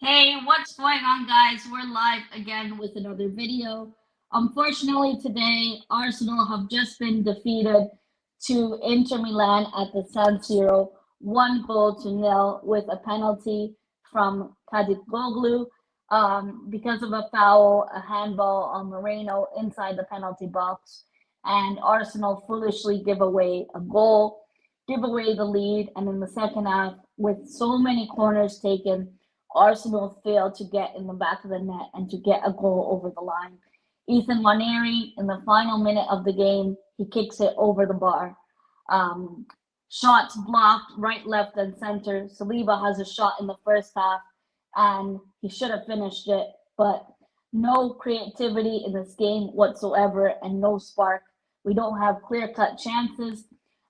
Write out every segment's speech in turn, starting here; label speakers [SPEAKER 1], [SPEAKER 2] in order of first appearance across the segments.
[SPEAKER 1] Hey, what's going on, guys? We're live again with another video. Unfortunately, today Arsenal have just been defeated to Inter Milan at the San Siro, 1-0 with a penalty from Kadıkoglu because of a foul, a handball on Moreno inside the penalty box, and Arsenal foolishly give away a goal, give away the lead, and in the second half, with so many corners taken, Arsenal failed to get in the back of the net and to get a goal over the line. Ethan Waneri, in the final minute of the game, he kicks it over the bar. Um, Shots blocked right, left, and center. Saliba has a shot in the first half, and he should have finished it, but no creativity in this game whatsoever and no spark. We don't have clear-cut chances.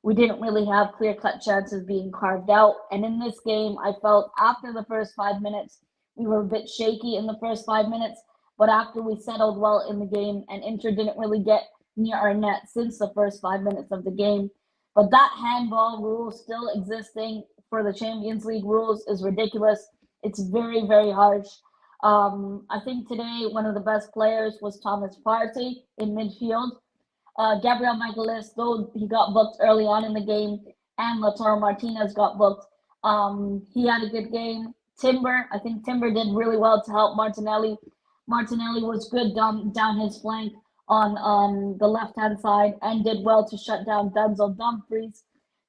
[SPEAKER 1] We didn't really have clear-cut chances being carved out. And in this game, I felt after the first 5 minutes, we were a bit shaky in the first 5 minutes. But after we settled well in the game, and Inter didn't really get near our net since the first 5 minutes of the game. But that handball rule still existing for the Champions League rules is ridiculous. It's very, very harsh. I think today one of the best players was Thomas Partey in midfield. Gabriel Magalhaes, though he got booked early on in the game, and Lautaro Martinez got booked. He had a good game. I think Timber did really well to help Martinelli. Martinelli was good down his flank on the left-hand side and did well to shut down Denzel Dumfries.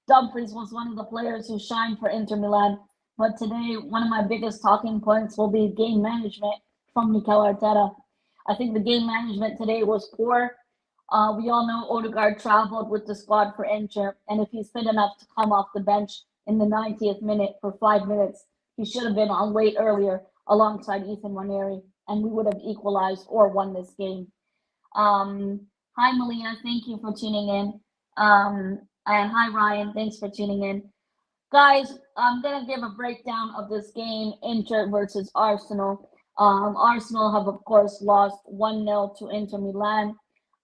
[SPEAKER 1] Dumfries was one of the players who shined for Inter Milan. But today, one of my biggest talking points will be game management from Mikel Arteta. I think the game management today was poor. We all know Odegaard traveled with the squad for Inter, and if he's fit enough to come off the bench in the 90th minute for 5 minutes, he should have been on way earlier alongside Ethan Waneri, and we would have equalized or won this game. Hi, Malia. Thank you for tuning in. And hi, Ryan. Thanks for tuning in. Guys, I'm going to give a breakdown of this game, Inter versus Arsenal. Arsenal have, of course, lost 1-0 to Inter Milan.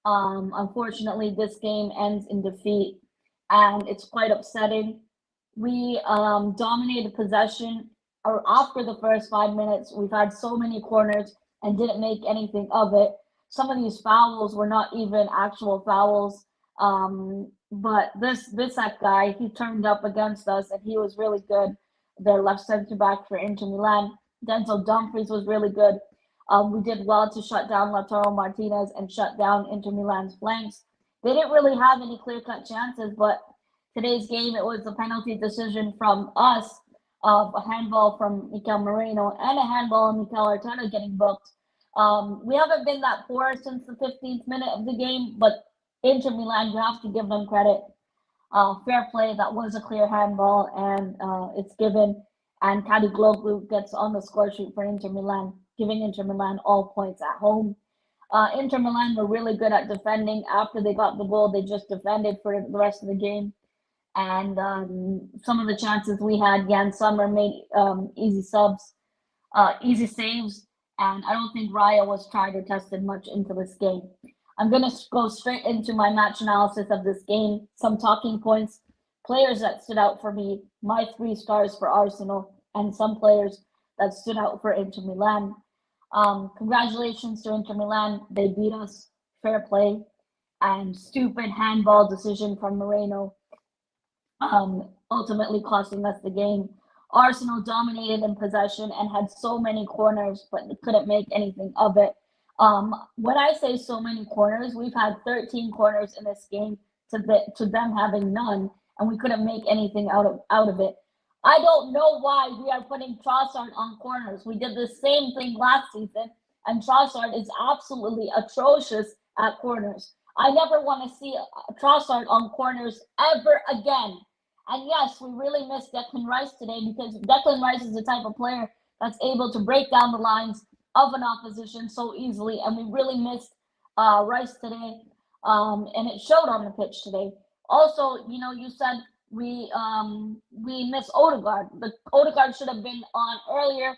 [SPEAKER 1] Unfortunately, this game ends in defeat, and it's quite upsetting. We dominated possession or after the first 5 minutes. We've had so many corners and didn't make anything of it. Some of these fouls were not even actual fouls. But this guy, he turned up against us and he was really good. Their left center back for Inter Milan. Denzel Dumfries was really good. We did well to shut down Lautaro Martinez and shut down Inter Milan's flanks. They didn't really have any clear-cut chances, but today's game, it was a penalty decision from us of a handball from Mikel Moreno and a handball on Mikel Arteta getting booked. We haven't been that poor since the 15th minute of the game, but Inter Milan, you have to give them credit. Fair play, that was a clear handball, and it's given. And Kadıkoglu gets on the score sheet for Inter Milan, giving Inter Milan all points at home. Inter Milan were really good at defending. After they got the goal, they just defended for the rest of the game. And some of the chances we had, Jan Sommer made easy subs, easy saves, and I don't think Raya was tried or tested much into this game. I'm going to go straight into my match analysis of this game, some talking points, players that stood out for me, my 3 stars for Arsenal, and some players that stood out for Inter Milan. Congratulations to Inter Milan. They beat us. Fair play. And stupid handball decision from Moreno, ultimately costing us the game. Arsenal dominated in possession and had so many corners, but couldn't make anything of it. When I say so many corners, we've had 13 corners in this game to them having none, and we couldn't make anything out of it. I don't know why we are putting Trossard on corners. We did the same thing last season, and Trossard is absolutely atrocious at corners. I never want to see Trossard on corners ever again. And yes, we really miss Declan Rice today because Declan Rice is the type of player that's able to break down the lines of an opposition so easily, and we really missed Rice today, and it showed on the pitch today. Also, you said we miss Odegaard. The Odegaard should have been on earlier.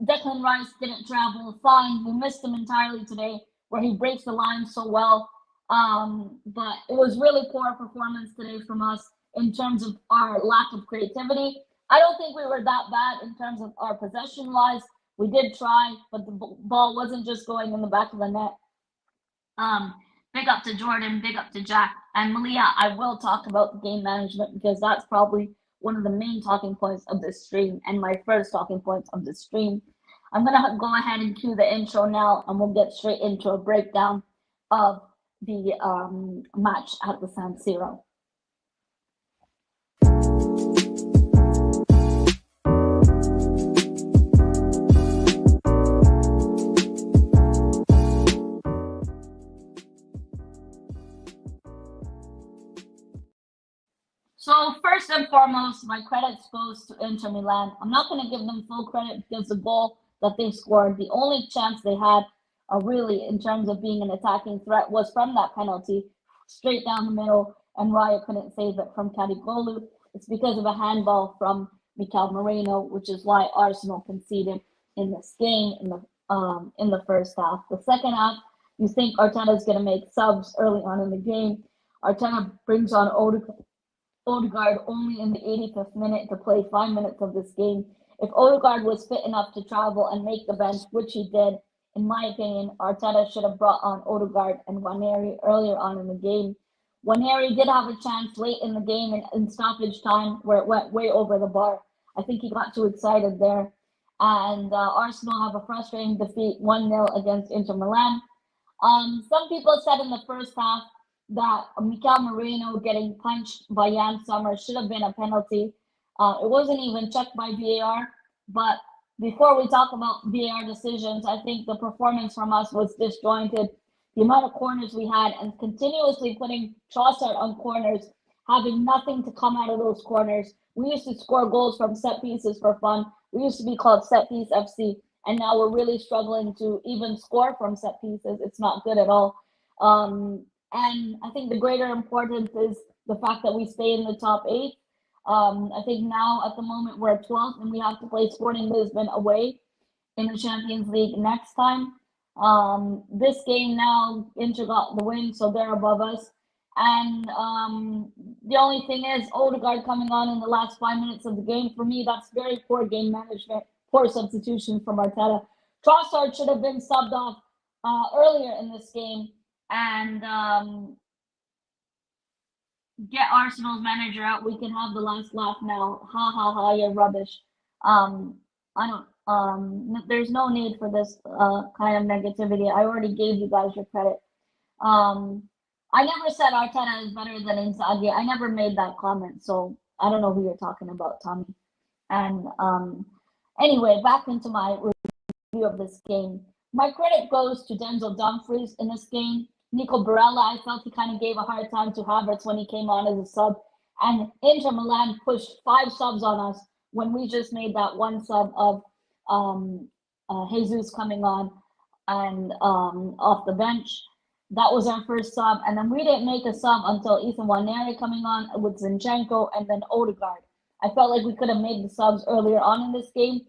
[SPEAKER 1] Declan Rice didn't travel. Fine, we missed him entirely today, where he breaks the line so well. But it was really poor performance today from us in terms of our lack of creativity. I don't think we were that bad in terms of our possession-wise, We did try, but the ball wasn't just going in the back of the net. Big up to Jordan, big up to Jack. And Malia, I will talk about the game management because that's probably one of the main talking points of this stream and my first talking points of this stream. I'm going to go ahead and cue the intro now, and we'll get straight into a breakdown of the match at the San Siro. So first and foremost, my credits goes to Inter Milan. I'm not going to give them full credit because the goal that they scored, the only chance they had really in terms of being an attacking threat was from that penalty, straight down the middle, and Raya couldn't save it from Kadigolu. It's because of a handball from Mikel Moreno, which is why Arsenal conceded in this game in the first half. The second half, you think Arteta is going to make subs early on in the game. Arteta brings on Odegaard only in the 85th minute to play 5 minutes of this game. If Odegaard was fit enough to travel and make the bench, which he did, in my opinion, Arteta should have brought on Odegaard and Nwaneri earlier on in the game. Nwaneri did have a chance late in the game in stoppage time where it went way over the bar. I think he got too excited there. And Arsenal have a frustrating defeat 1-0 against Inter Milan. Some people said in the first half that Mikel Moreno getting punched by Jan Sommer should have been a penalty. It wasn't even checked by VAR. But before we talk about VAR decisions, I think the performance from us was disjointed. The amount of corners we had and continuously putting Trossard on corners, having nothing to come out of those corners. We used to score goals from set pieces for fun. We used to be called Set Piece FC, and now we're really struggling to even score from set pieces. It's not good at all. And I think the greater importance is the fact that we stay in the top 8. I think now at the moment we're at 12th and we have to play Sporting Lisbon away in the Champions League next time. This game now, Inter got the win, so they're above us. And the only thing is Odegaard coming on in the last 5 minutes of the game. For me, that's very poor game management, poor substitution from Arteta. Trossard should have been subbed off earlier in this game and get Arsenal's manager out. We can have the last laugh now. Ha ha ha, you're rubbish. I don't there's no need for this kind of negativity. I already gave you guys your credit. I never said Arteta is better than Inzaghi. I never made that comment, so I don't know who you're talking about, Tommy. And anyway, back into my review of this game. My credit goes to Denzel Dumfries in this game. Nico Barella, I felt he kind of gave a hard time to Havertz when he came on as a sub. And Inter Milan pushed 5 subs on us when we just made that one sub of Jesus coming on and off the bench. That was our first sub. And then we didn't make a sub until Ethan Nwaneri coming on with Zinchenko and then Odegaard. I felt like we could have made the subs earlier on in this game,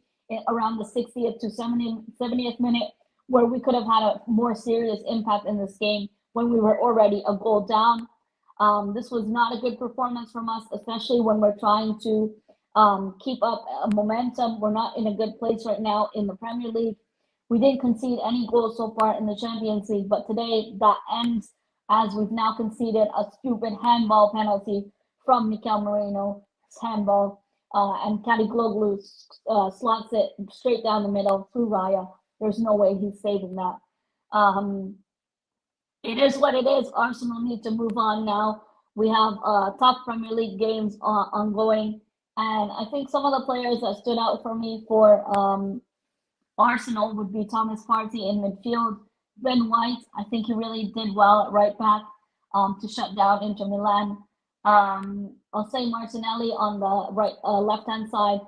[SPEAKER 1] around the 60th to 70th minute, where we could have had a more serious impact in this game when we were already a goal down. This was not a good performance from us, especially when we're trying to keep up momentum. We're not in a good place right now in the Premier League. We didn't concede any goals so far in the Champions League, but today that ends as we've now conceded a stupid handball penalty from Mikel Moreno, handball, and Kadigolu slots it straight down the middle through Raya. There's no way he's saving that. It is what it is. Arsenal need to move on now. We have top Premier League games ongoing. And I think some of the players that stood out for me for Arsenal would be Thomas Partey in midfield. Ben White, I think he really did well at right back to shut down Inter Milan. I'll say Martinelli on the left-hand side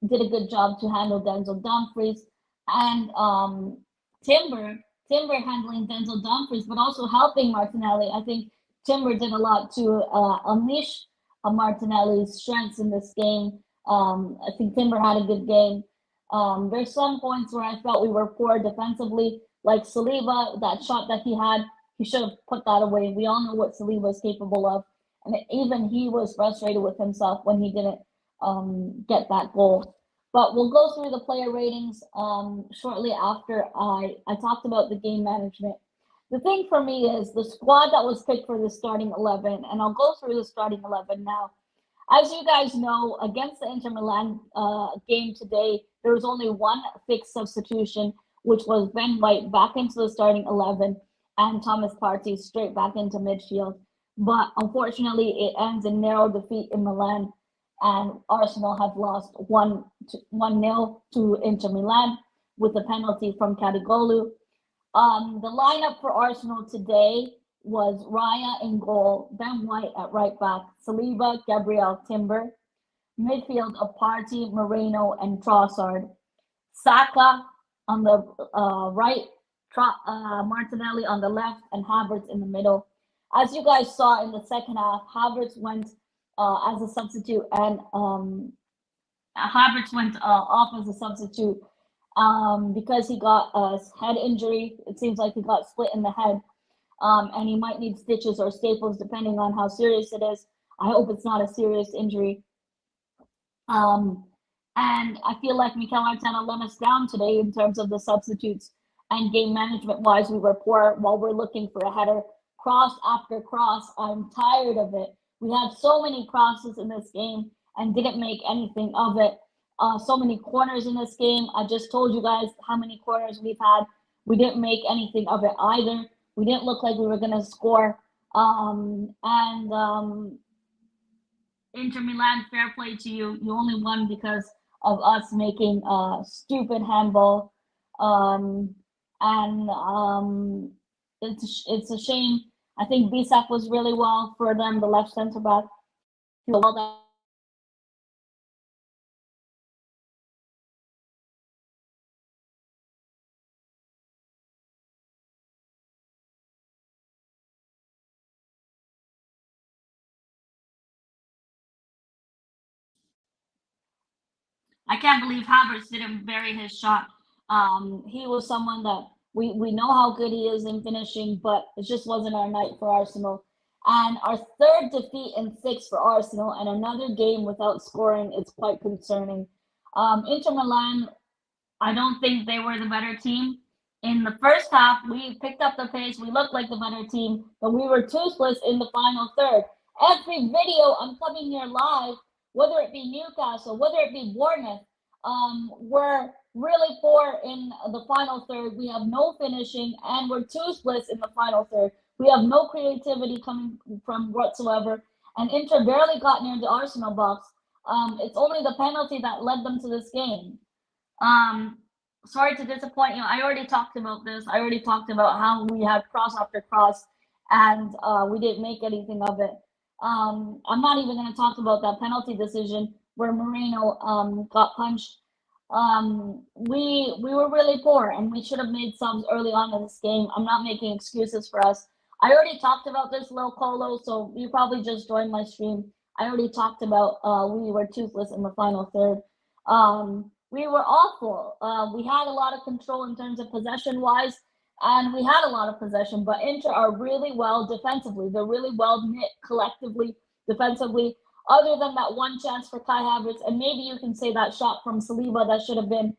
[SPEAKER 1] did a good job to handle Denzel Dumfries. And Timber handling Denzel Dumfries, but also helping Martinelli. I think Timber did a lot to unleash Martinelli's strengths in this game. I think Timber had a good game. There's some points where I felt we were poor defensively, like Saliba, that shot that he had, he should have put that away. We all know what Saliba is capable of. And even he was frustrated with himself when he didn't get that goal. But we'll go through the player ratings shortly after I talked about the game management. The thing for me is the squad that was picked for the starting 11, and I'll go through the starting 11 now. As you guys know, against the Inter Milan game today, there was only one fixed substitution, which was Ben White back into the starting 11 and Thomas Partey straight back into midfield. But unfortunately, it ends in narrow defeat in Milan, and Arsenal have lost 1-0 to Inter Milan with a penalty from Cadigolu. The lineup for Arsenal today was Raya in goal, Ben White at right back, Saliba, Gabriel, Timber, midfield of Partey, Moreno, and Trossard, Saka on the right, Martinelli on the left, and Havertz in the middle. As you guys saw in the second half, Havertz went as a substitute, and Havertz went off as a substitute because he got a head injury. It seems like he got split in the head, and he might need stitches or staples depending on how serious it is. I hope it's not a serious injury. And I feel like Mikel Arteta let us down today in terms of the substitutes, and game management wise, we were poor while we're looking for a header. Cross after cross, I'm tired of it. We had so many crosses in this game and didn't make anything of it. So many corners in this game. I just told you guys how many corners we've had. We didn't make anything of it either. We didn't look like we were going to score. Inter Milan, fair play to you. You only won because of us making a stupid handball. It's a shame. I think Bisak was really well for them, the left center back. I can't believe Havertz didn't bury his shot. He was someone that we know how good he is in finishing, but it just wasn't our night for Arsenal. And our third defeat in 6 for Arsenal, and another game without scoring is quite concerning. Inter Milan, I don't think they were the better team. In the first half, we picked up the pace. We looked like the better team, but we were toothless in the final third. Every video I'm coming here live, whether it be Newcastle, whether it be Bournemouth, we're really poor in the final third. We have no finishing, and we're toothless in the final third. We have no creativity coming from whatsoever, and Inter barely got near the Arsenal box. It's only the penalty that led them to this game. Sorry to disappoint you. I already talked about this. I already talked about how we had cross after cross, and we didn't make anything of it. I'm not even going to talk about that penalty decision where Moreno got punched. We were really poor, and we should have made subs early on in this game. I'm not making excuses for us. I already talked about this, Lil Colo, so you probably just joined my stream. I already talked about we were toothless in the final third. We were awful. We had a lot of control in terms of possession-wise, and we had a lot of possession, but Inter are really well defensively. They're really well knit collectively, defensively, other than that one chance for Kai Havertz, and maybe you can say that shot from Saliba that should have been,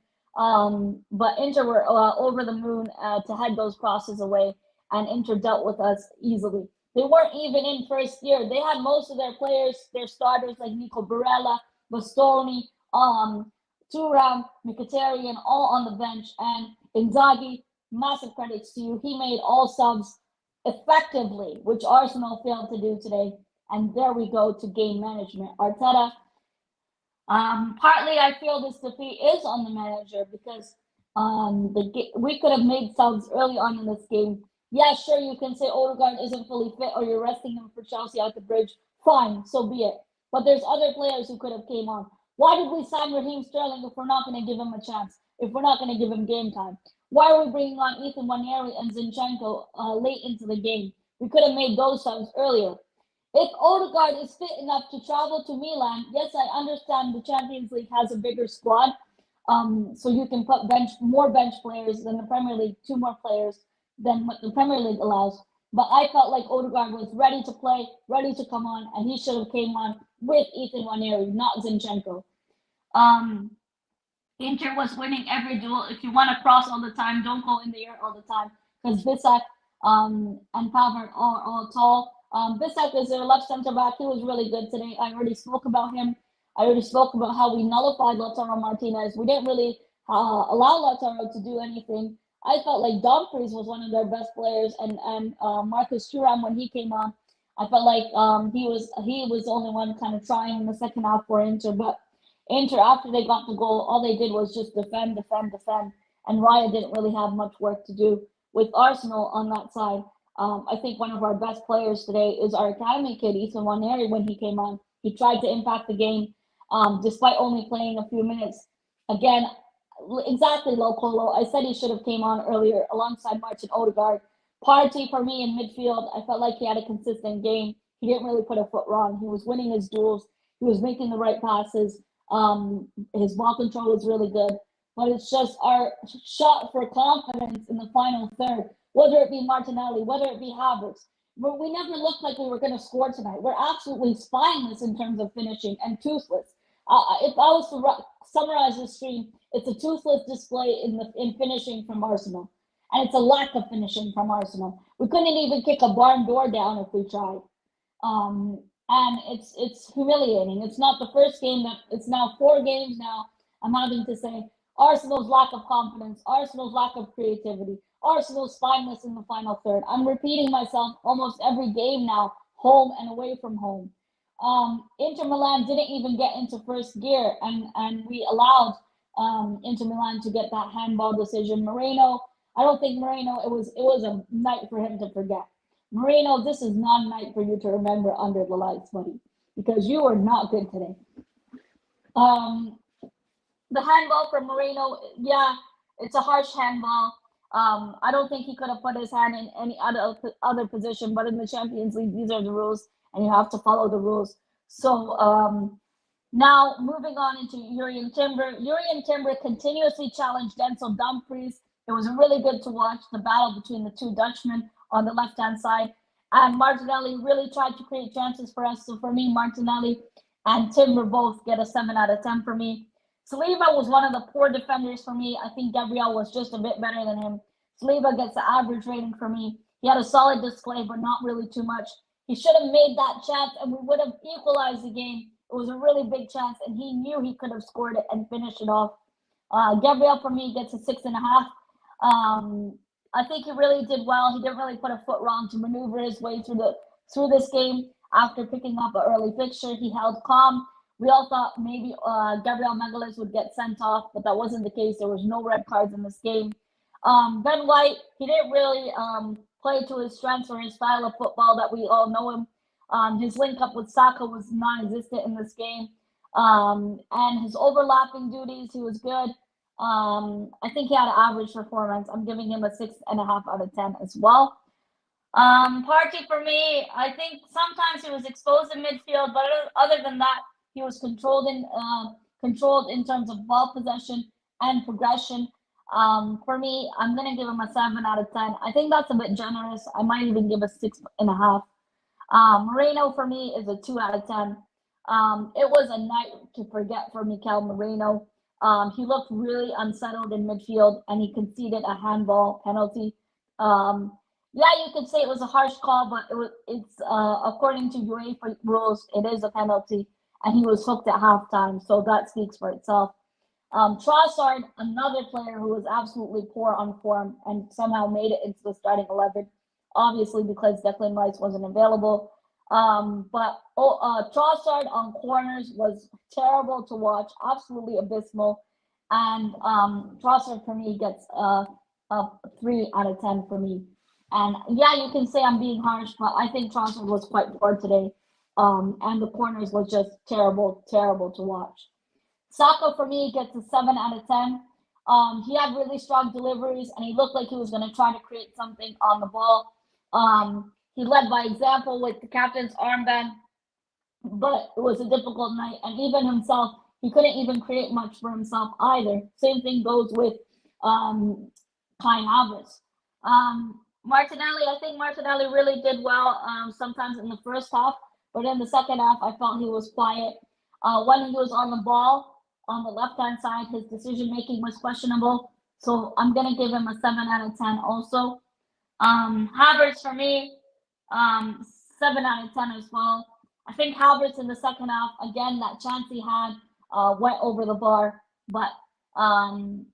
[SPEAKER 1] but Inter were over the moon to head those crosses away, and Inter dealt with us easily. They weren't even in first year. They had most of their players, their starters like Nico Barella, Bastoni, Thuram, Mkhitaryan, all on the bench, and Inzaghi, massive credits to you. He made all subs effectively, which Arsenal failed to do today. And there we go to game management. Arteta, partly I feel this defeat is on the manager because we could have made subs early on in this game. Yeah, sure, you can say Odegaard isn't fully fit or you're resting him for Chelsea at the bridge. Fine, so be it. But there's other players who could have came on. Why did we sign Raheem Sterling if we're not going to give him a chance? If we're not going to give him game time? Why are we bringing on Ethan Nwaneri and Zinchenko late into the game? We could have made those subs earlier. If Odegaard is fit enough to travel to Milan, yes, I understand the Champions League has a bigger squad, so you can put more bench players than the Premier League, 2 more players than what the Premier League allows. But I felt like Odegaard was ready to play, ready to come on, and he should have came on with Ethan Nwaneri, not Zinchenko. Inter was winning every duel. If you want to cross all the time, don't go in the air all the time because Bissek and Pavard are all tall. Bissek is their left center back. He was really good today. I already spoke about him. I already spoke about how we nullified Lautaro Martinez. We didn't really allow Lautaro to do anything. I felt like Dumfries was one of their best players, and Marcus Thuram when he came on, I felt like he was the only one kind of trying in the second half for Inter, but Inter, after they got the goal, all they did was just defend, defend, defend, and Raya didn't really have much work to do. With Arsenal on that side, I think one of our best players today is our academy kid, Ethan Waneri, when he came on. He tried to impact the game, despite only playing a few minutes. Again, exactly, Locolo. I said he should have came on earlier alongside Martin Odegaard. Partey for me in midfield, I felt like he had a consistent game. He didn't really put a foot wrong. He was winning his duels. He was making the right passes. His ball control was really good, but it's just our shot for confidence in the final third, whether it be Martinelli, whether it be Havertz. We never looked like we were going to score tonight. We're absolutely spineless in terms of finishing and toothless. If I was to summarize this stream, it's a toothless display in finishing from Arsenal, and it's a lack of finishing from Arsenal. We couldn't even kick a barn door down if we tried. And it's humiliating. It's not the first game that it's now 4 games now. I'm having to say Arsenal's lack of confidence, Arsenal's lack of creativity, Arsenal's spineless in the final third. I'm repeating myself almost every game now, home and away from home. Inter Milan didn't even get into first gear, and we allowed Inter Milan to get that handball decision. Moreno, I don't think Moreno. It was a night for him to forget. Moreno, this is not a night for you to remember under the lights, buddy, because you are not good today. Um, the handball from Moreno, yeah, it's a harsh handball. I don't think he could have put his hand in any other position, but in the Champions League, these are the rules, and you have to follow the rules. So now moving on into Urian Timber. Urian Timber continuously challenged Denzel Dumfries. It was really good to watch the battle between the two Dutchmen on the left-hand side. And Martinelli really tried to create chances for us. So for me, Martinelli and Timber both get a 7 out of 10 for me. Saliba was one of the poor defenders for me. I think Gabriel was just a bit better than him. Saliba gets the average rating for me. He had a solid display, but not really too much. He should have made that chance, and we would have equalized the game. It was a really big chance, and he knew he could have scored it and finished it off. Gabriel for me gets a 6.5. I think he really did well. He didn't really put a foot wrong to maneuver his way through this game. After picking up an early fixture, he held calm. We all thought maybe Gabriel Magalhaes would get sent off, but that wasn't the case. There was no red cards in this game. Ben White, he didn't really play to his strengths or his style of football that we all know him. His link up with Saka was non-existent in this game. And his overlapping duties, he was good. I think he had an average performance. I'm giving him a 6.5 out of 10 as well. Partey for me, I think sometimes he was exposed in midfield, but other than that, he was controlled in terms of ball possession and progression. For me, I'm gonna give him a 7 out of 10. I think that's a bit generous. I might even give a 6.5. Moreno for me is a 2 out of 10. It was a night to forget for Mikel Moreno. He looked really unsettled in midfield, and he conceded a handball penalty. Yeah, you could say it was a harsh call, but it's according to UEFA rules, it is a penalty, and he was hooked at halftime, so that speaks for itself. Trossard, another player who was absolutely poor on form and somehow made it into the starting 11, obviously because Declan Rice wasn't available. But Trossard on corners was terrible to watch, absolutely abysmal. And Trossard for me gets a 3 out of 10 for me. And yeah, you can say I'm being harsh, but I think Trossard was quite poor today. And the corners was just terrible, terrible to watch. Saka for me gets a 7 out of 10. He had really strong deliveries, and he looked like he was going to try to create something on the ball. He led by example with the captain's armband, but it was a difficult night. And even himself, he couldn't even create much for himself either. Same thing goes with Kai Havertz. Martinelli, I think Martinelli really did well sometimes in the first half, but in the second half, I felt he was quiet. When he was on the ball, on the left-hand side. His decision-making was questionable. So I'm going to give him a 7 out of 10 also. Havertz for me, 7 out of 10 as well. I think Havertz in the second half, again, that chance he had went over the bar, but um,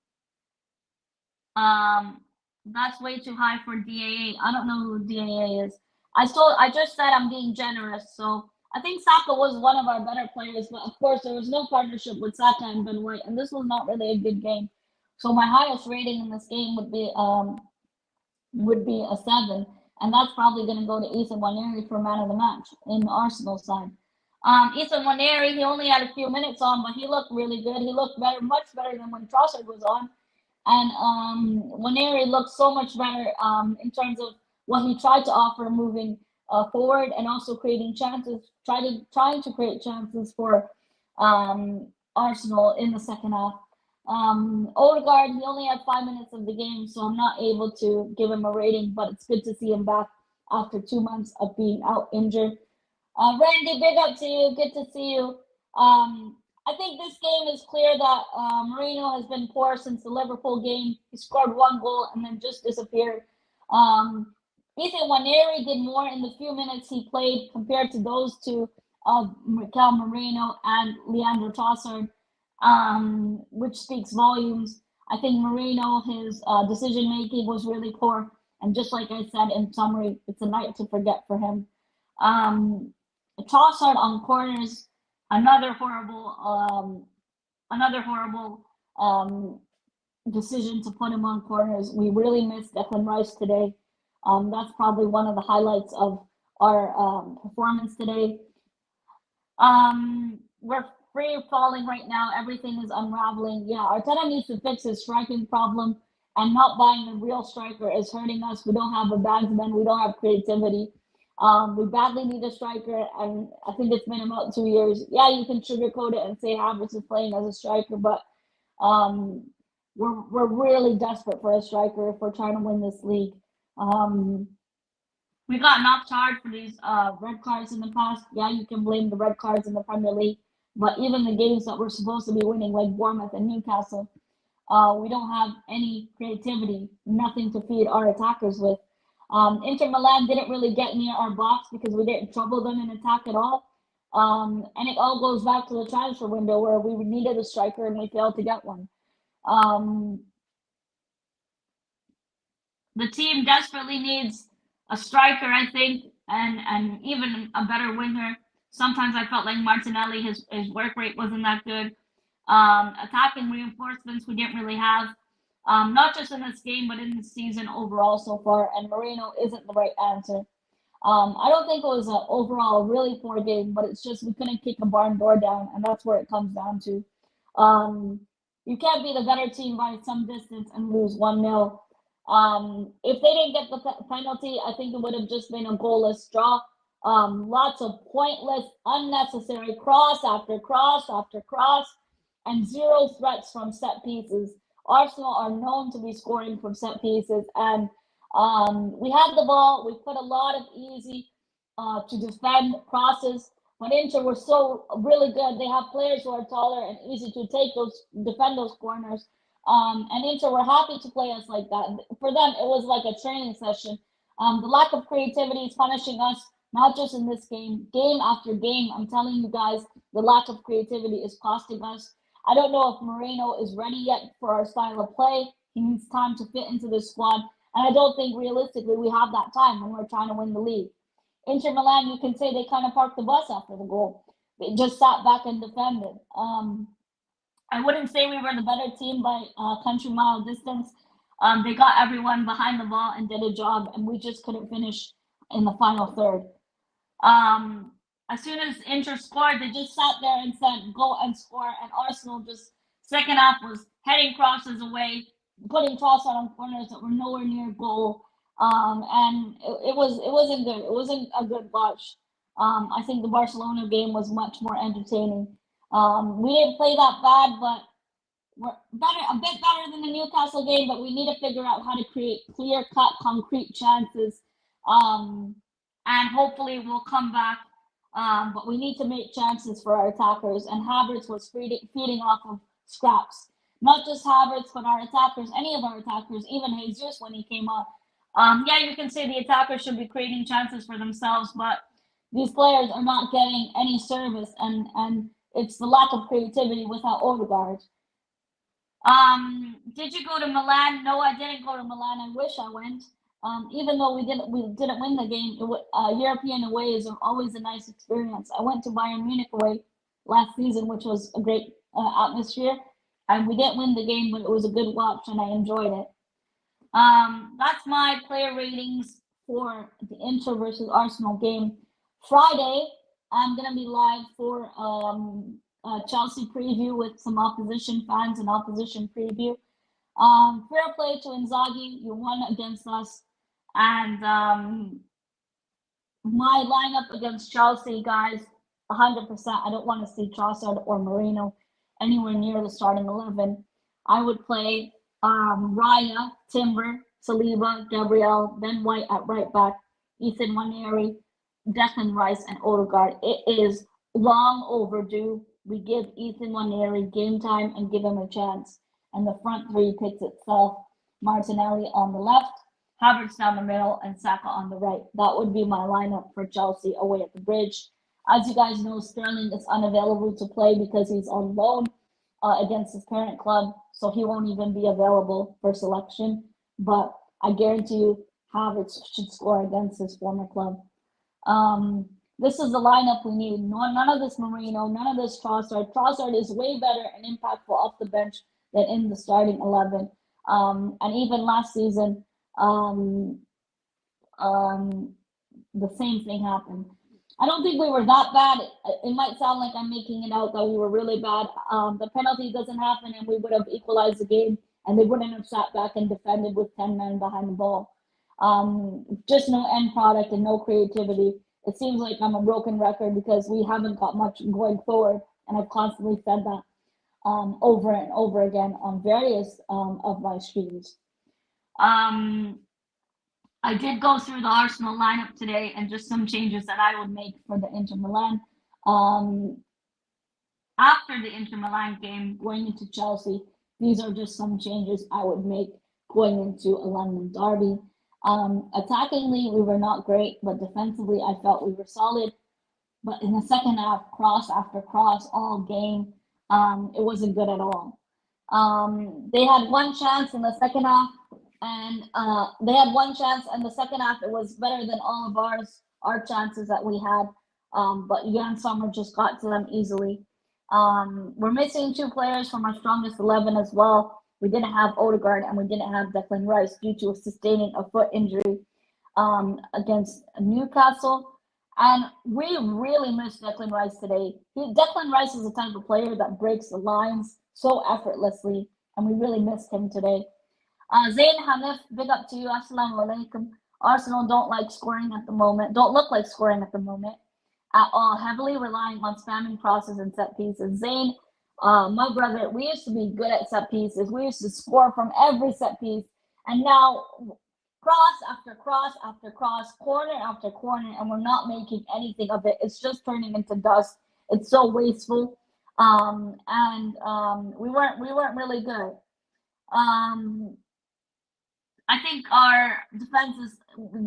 [SPEAKER 1] um, that's way too high for DAA. I don't know who DAA is. I just said I'm being generous, so I think Saka was one of our better players, but of course there was no partnership with Saka and Ben White, and this was not really a good game. So my highest rating in this game would be a 7, and that's probably going to go to Ethan Waneri for man of the match in the Arsenal side. Ethan Waneri, he only had a few minutes on, but he looked really good. He looked better, much better than when Trossard was on. And Waneri looked so much better in terms of what he tried to offer moving forward and also creating chances, trying to create chances for Arsenal in the second half. Odegaard, he only had 5 minutes of the game, so I'm not able to give him a rating, but it's good to see him back after 2 months of being out injured. Randy, big up to you. Good to see you. I think this game is clear that Mourinho has been poor since the Liverpool game. He scored 1 goal and then just disappeared. Ethan Waneri did more in the few minutes he played compared to those two of Mikel Merino and Leandro Trossard, which speaks volumes. I think Merino, his decision making was really poor. And just like I said in summary, it's a night to forget for him. Trossard on corners, another horrible decision to put him on corners. We really missed Declan Rice today. That's probably one of the highlights of our performance today. We're free falling right now. Everything is unraveling. Yeah, Arteta needs to fix his striking problem, and not buying a real striker is hurting us. We don't have a bagsman. We don't have creativity. We badly need a striker, and I think it's been about 2 years. Yeah, you can sugarcoat it and say Havertz is playing as a striker, but we're really desperate for a striker if we're trying to win this league. We got knocked hard for these red cards in the past. Yeah, you can blame the red cards in the Premier League, but even the games that we're supposed to be winning, like Bournemouth and Newcastle, we don't have any creativity, nothing to feed our attackers with. Inter Milan didn't really get near our box because we didn't trouble them in attack at all. And it all goes back to the transfer window where we needed a striker and we failed to get one. The team desperately needs a striker, I think, and even a better winger. Sometimes I felt like Martinelli, his work rate wasn't that good. Attacking reinforcements we didn't really have. Not just in this game, but in the season overall so far. And Moreno isn't the right answer. I don't think it was overall a really poor game, but it's just we couldn't kick a barn door down, and that's where it comes down to. You can't be the better team by some distance and lose 1-0. If they didn't get the penalty, I think it would have just been a goalless draw. Lots of pointless, unnecessary cross after cross after cross, and 0 threats from set pieces. Arsenal are known to be scoring from set pieces, and we had the ball. We put a lot of easy to defend crosses. But Inter were so really good. They have players who are taller and easy to defend those corners. And Inter were happy to play us like that. For them, it was like a training session. The lack of creativity is punishing us, not just in this game, game after game. I'm telling you guys, the lack of creativity is costing us. I don't know if Moreno is ready yet for our style of play. He needs time to fit into the squad. And I don't think realistically we have that time when we're trying to win the league. Inter Milan, you can say they kind of parked the bus after the goal. They just sat back and defended. I wouldn't say we were the better team by a country mile distance. They got everyone behind the ball and did a job, and we just couldn't finish in the final third. As soon as Inter scored, they just sat there and said, go and score. And Arsenal just, second half, was heading crosses away, putting Trossard on corners that were nowhere near goal. And it wasn't good. It wasn't a good watch. I think the Barcelona game was much more entertaining. We didn't play that bad, but we're a bit better than the Newcastle game, but we need to figure out how to create clear-cut, concrete chances. And hopefully we'll come back But we need to make chances for our attackers, and Havertz was feeding off of scraps. Not just Havertz, but our attackers, any of our attackers, even Jesus when he came on. Yeah, you can say the attackers should be creating chances for themselves, but these players are not getting any service, and it's the lack of creativity without Odegaard. Did you go to Milan? No, I didn't go to Milan. I wish I went. Even though we didn't win the game, European away is always a nice experience. I went to Bayern Munich away last season, which was a great atmosphere, and we didn't win the game, but it was a good watch, and I enjoyed it. That's my player ratings for the Inter versus Arsenal game. Friday, I'm gonna be live for Chelsea preview with some opposition fans and opposition preview. Fair play to Inzaghi, you won against us, and my lineup against Chelsea, guys, 100%. I don't want to see Trossard or Moreno anywhere near the starting 11. I would play Raya, Timber, Saliba, Gabriel, Ben White at right back, Ethan Nwaneri, Declan Rice, and Odegaard. It is long overdue. We give Ethan Nwaneri game time and give him a chance. And the front three picks itself. Martinelli on the left, Havertz down the middle, and Saka on the right. That would be my lineup for Chelsea away at the Bridge. As you guys know, Sterling is unavailable to play because he's on loan against his parent club, so he won't even be available for selection. But I guarantee you, Havertz should score against his former club. This is the lineup we need. None of this Moreno, none of this Trossard. Trossard is way better and impactful off the bench than in the starting 11. And even last season, the same thing happened. I don't think we were that bad. It might sound like I'm making it out that we were really bad. The penalty doesn't happen, and we would have equalized the game, and they wouldn't have sat back and defended with 10 men behind the ball. Just no end product and no creativity. It seems like I'm a broken record because we haven't got much going forward, and I've constantly said that over and over again on various of my streams. I did go through the Arsenal lineup today and just some changes that I would make for the Inter Milan. After the Inter Milan game, going into Chelsea, these are just some changes I would make going into a London derby. Attackingly, we were not great, but defensively, I felt we were solid. But in the second half, cross after cross all game, it wasn't good at all. They had one chance in the second half, and the second half it was better than all of our chances that we had. But Jan Sommer just got to them easily. We're missing two players from our strongest 11 as well. We didn't have Odegaard and we didn't have Declan Rice due to sustaining a foot injury against Newcastle. And we really missed Declan Rice today. Declan Rice is the type of player that breaks the lines so effortlessly, and we really missed him today. Zain Hanif, big up to you. Assalamu alaikum. Arsenal don't like scoring at the moment. Don't look like scoring at the moment at all. Heavily relying on spamming crosses and set pieces. Zain, my brother, we used to be good at set pieces. We used to score from every set piece, and now cross after cross after cross, corner after corner, and we're not making anything of it. It's just turning into dust. It's so wasteful, and we weren't really good. I think our defense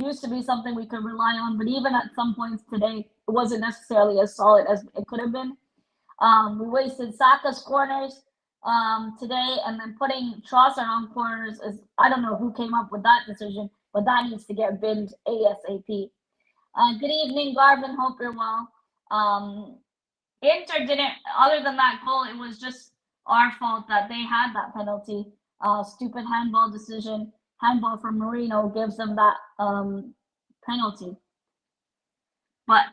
[SPEAKER 1] used to be something we could rely on, but even at some points today, it wasn't necessarily as solid as it could have been. We wasted Saka's corners today, and then putting Trossard on corners is, I don't know who came up with that decision, but that needs to get binned ASAP. Good evening, Garvin. Hope you're well. Inter didn't, other than that goal, it was just our fault that they had that penalty. Stupid handball decision. Handball from Marino gives them that penalty. But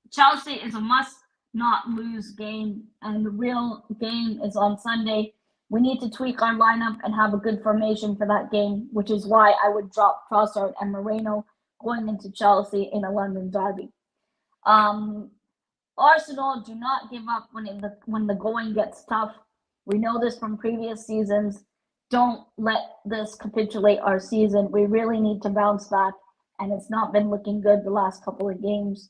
[SPEAKER 1] Chelsea is a must not lose game, and the real game is on Sunday. We need to tweak our lineup and have a good formation for that game, which is why I would drop Trossard and Moreno going into Chelsea in a London derby. Arsenal, do not give up when the going gets tough. We know this from previous seasons. Don't let this capitulate our season. We really need to bounce back, and it's not been looking good the last couple of games.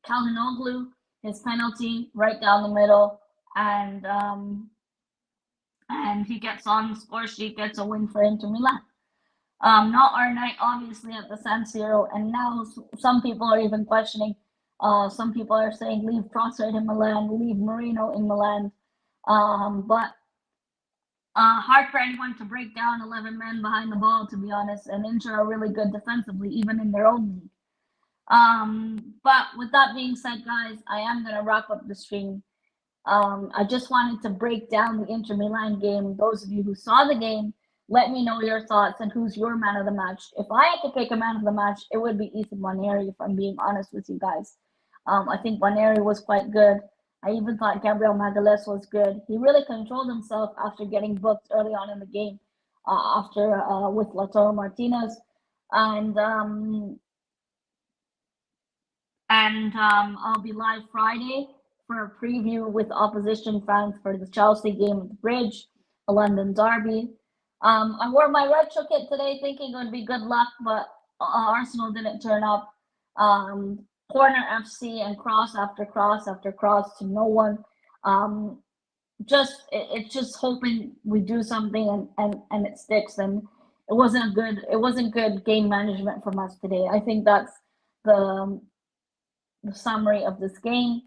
[SPEAKER 1] Calhanoglu, his penalty right down the middle, and he gets on the score sheet, gets a win for Inter Milan. Not our night, obviously, at the San Siro, and now some people are even questioning. Some people are saying leave Trossard in Milan, leave Marino in Milan. But hard for anyone to break down 11 men behind the ball, to be honest. And Inter are really good defensively, even in their own league. But with that being said, guys, I am going to wrap up the stream. I just wanted to break down the Inter Milan game. Those of you who saw the game, let me know your thoughts and who's your man of the match. If I had to pick a man of the match, it would be Ethan Nwaneri, if I'm being honest with you guys. I think Nwaneri was quite good. I even thought Gabriel Magalhaes was good. He really controlled himself after getting booked early on in the game, with Lautaro Martinez, and I'll be live Friday for a preview with opposition fans for the Chelsea game at the Bridge, a London derby. I wore my retro kit today thinking it would be good luck, but Arsenal didn't turn up. Corner FC and cross after cross after cross to no one. It's just hoping we do something and it sticks. And it wasn't good game management from us today. I think that's the summary of this game.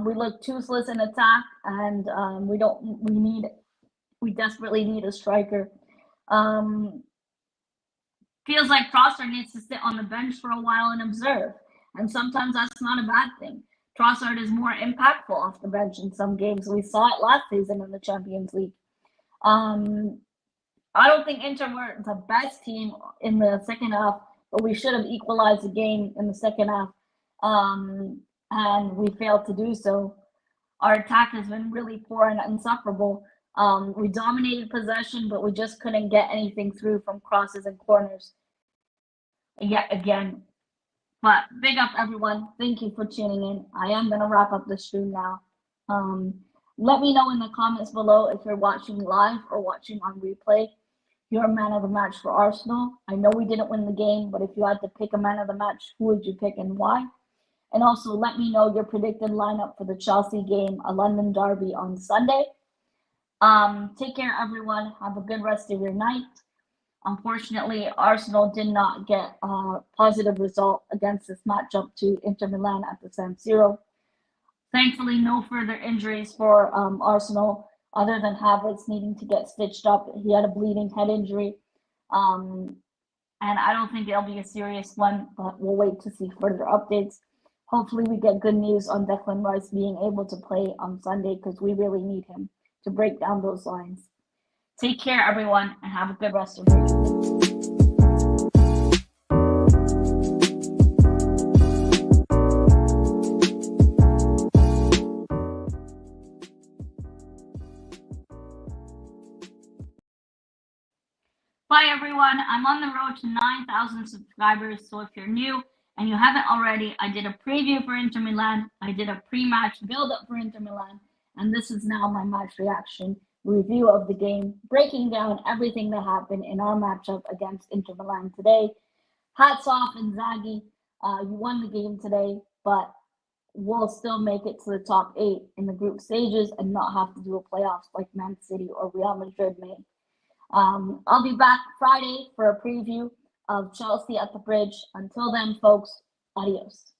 [SPEAKER 1] We look toothless in attack, and we desperately need a striker. Feels like Trossard needs to sit on the bench for a while and observe, and sometimes that's not a bad thing. Trossard is more impactful off the bench in some games. We saw it last season in the Champions League. I don't think Inter were the best team in the second half, but we should have equalized the game in the second half, and we failed to do so. Our attack has been really poor and insufferable. We dominated possession, but we just couldn't get anything through from crosses and corners yet again. But big up, everyone. Thank you for tuning in. I am going to wrap up the stream now. Let me know in the comments below if you're watching live or watching on replay. Your man of the match for Arsenal. I know we didn't win the game, but if you had to pick a man of the match, who would you pick and why? And also let me know your predicted lineup for the Chelsea game, a London derby on Sunday. Take care, everyone. Have a good rest of your night. Unfortunately, Arsenal did not get a positive result against this matchup to Inter Milan at the San Siro. Thankfully, no further injuries for Arsenal other than Havertz needing to get stitched up. He had a bleeding head injury. And I don't think it'll be a serious one, but we'll wait to see further updates. Hopefully we get good news on Declan Rice being able to play on Sunday, because we really need him to break down those lines. Take care, everyone, and have a good rest of your day. Bye, everyone. I'm on the road to 9,000 subscribers, so if you're new and you haven't already, I did a preview for Inter Milan. I did a pre-match build-up for Inter Milan, and this is now my match reaction review of the game, breaking down everything that happened in our matchup against Inter Milan today. Hats off, Inzaghi. You won the game today, but we'll still make it to the top 8 in the group stages and not have to do a playoffs like Man City or Real Madrid made. I'll be back Friday for a preview of Chelsea at the Bridge. Until then, folks, adios.